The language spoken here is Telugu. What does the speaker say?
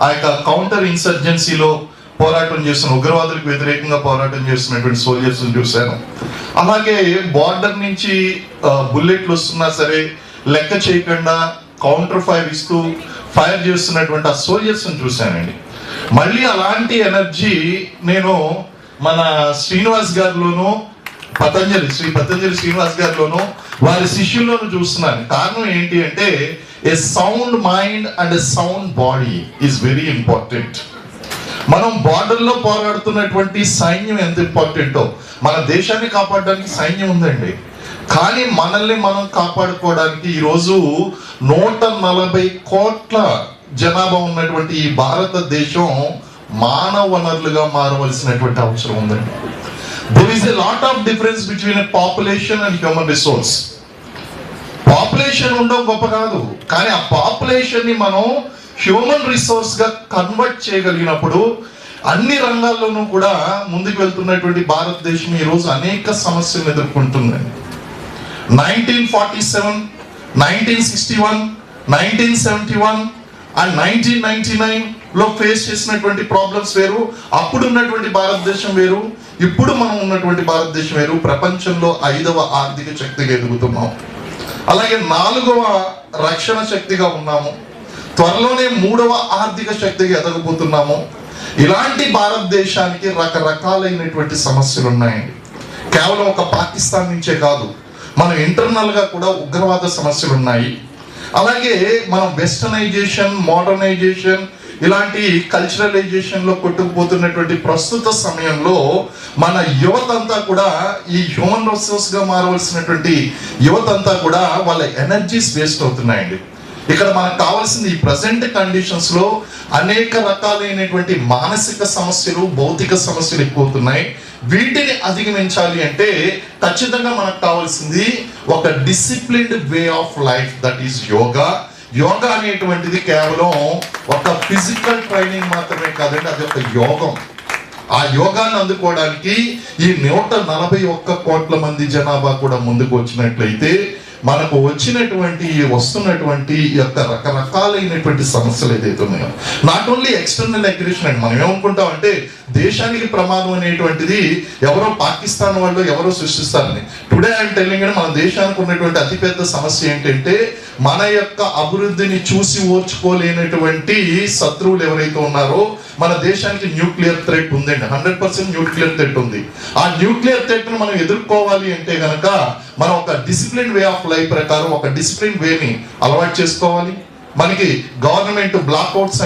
ఆ యొక్క కౌంటర్ ఇన్సర్జెన్సీలో పోరాటం చేస్తున్న, ఉగ్రవాదులకు వ్యతిరేకంగా పోరాటం చేస్తున్నటువంటి సోల్జర్స్ చూశాను. అలాగే బార్డర్ నుంచి బుల్లెట్లు వస్తున్నా సరే లెక్క చేయకుండా కౌంటర్ ఫైర్ ఇస్తూ ఫైర్ చేస్తున్నటువంటి ఆ సోల్జర్స్ చూశానండి. మళ్ళీ అలాంటి ఎనర్జీ నేను మన శ్రీనివాస్ గారిలోను, శ్రీ పతంజలి శ్రీనివాస్ గారిలోను, వారి శిష్యుల్లోనూ చూస్తున్నాను. కారణం ఏంటి అంటే a sound mind and a sound body is very important. మనం బార్డర్లో పోరాడుతున్నటువంటి సైన్యం ఎంత ఇంపార్టెంటో, మన దేశాన్ని కాపాడడానికి సైన్యం ఉందండి. కానీ మనల్ని మనం కాపాడుకోవడానికి ఈరోజు 140 కోట్ల జనాభా ఉన్నటువంటి ఈ భారతదేశం మానవ వనరులుగా మారవలసినటువంటి అవసరం ఉందండి. There is a lot of difference between a population and human resource. Population ఉండడం గొప్ప కాదు, కానీ ఆ పాపులేషన్ ని మనం హ్యూమన్ రిసోర్స్ గా కన్వర్ట్ చేయగలిగినప్పుడు అన్ని రంగాల్లోనూ కూడా ముందుకు వెళ్తున్నటువంటి భారతదేశం ఈ రోజు అనేక సమస్యలను ఎదుర్కొంటుందండి. 1947, 1961, 1971 అండ్ 1999 లో ఫేస్ చేసినటువంటి ప్రాబ్లమ్స్ వేరు, అప్పుడు ఉన్నటువంటి భారతదేశం వేరు, ఇప్పుడు మనం ఉన్నటువంటి భారతదేశం వేరు. ప్రపంచంలో 5వ ఆర్థిక శక్తిగా ఎదుగుతున్నాం, అలాగే 4వ రక్షణ శక్తిగా ఉన్నాము, త్వరలోనే 3వ ఆర్థిక శక్తిగా ఎదగబోతున్నాము. ఇలాంటి భారతదేశానికి రకరకాలైనటువంటి సమస్యలు ఉన్నాయండి. కేవలం ఒక పాకిస్తాన్ నుంచే కాదు, మనం ఇంటర్నల్ గా కూడా ఉగ్రవాద సమస్యలు ఉన్నాయి. అలాగే మనం వెస్టర్నైజేషన్, మోడర్నైజేషన్, ఇలాంటి కల్చరలైజేషన్ లో కొట్టుకుపోతున్నటువంటి ప్రస్తుత సమయంలో మన యువతంతా కూడా ఈ హ్యూమన్ రిసోర్స్ గా మారవలసినటువంటి యువతంతా కూడా వాళ్ళ ఎనర్జీస్ వేస్ట్ అవుతున్నాయండి. ఇక్కడ మనకు కావాల్సింది ఈ ప్రజెంట్ కండిషన్స్ లో అనేక రకాలైనటువంటి మానసిక సమస్యలు, భౌతిక సమస్యలు ఎక్కువవుతున్నాయి. వీటిని అధిగమించాలి అంటే ఖచ్చితంగా మనకు కావాల్సింది ఒక disciplined way of life, that is yoga. Yoga అనేటువంటిది కేవలం ఒక ఫిజికల్ ట్రైనింగ్ మాత్రమే కాదండి, అది ఒక యోగం. ఆ యోగాన్ని అందుకోవడానికి ఈ 141 కోట్ల మంది జనాభా కూడా ముందుకు వచ్చినట్లయితే మనకు వస్తున్నటువంటి యొక్క రకరకాలైనటువంటి సమస్యలు ఏదైతే ఉన్నాయో, నాట్ ఓన్లీ ఎక్స్టర్నల్ అగ్రెషన్ అండి. మనం ఏమనుకుంటాం అంటే దేశానికి ప్రమాదం అనేటువంటిది ఎవరో పాకిస్తాన్ వాళ్ళు ఎవరో సృష్టిస్తారని. టుడే ఐఎమ్ టెల్లింగ్ మన దేశానికి ఉన్నటువంటి అతిపెద్ద సమస్య ఏంటంటే మన యొక్క అభివృద్ధిని చూసి ఓర్చుకోలేనటువంటి శత్రువులు ఎవరైతే ఉన్నారో మన దేశానికి న్యూక్లియర్ థ్రెట్ ఉందండి. 100% న్యూక్లియర్ థ్రెట్ ఉంది. ఆ న్యూక్లియర్ థ్రెట్ ను మనం ఎదుర్కోవాలి అంటే గనక మనం ఒక డిసిప్లిన్ వే ఆఫ్ లైఫ్ ప్రకారం ఒక డిసిప్లిన్ వేని అలవాటు చేసుకోవాలి. మనకి గవర్నమెంట్ బ్లాక్అవుట్స్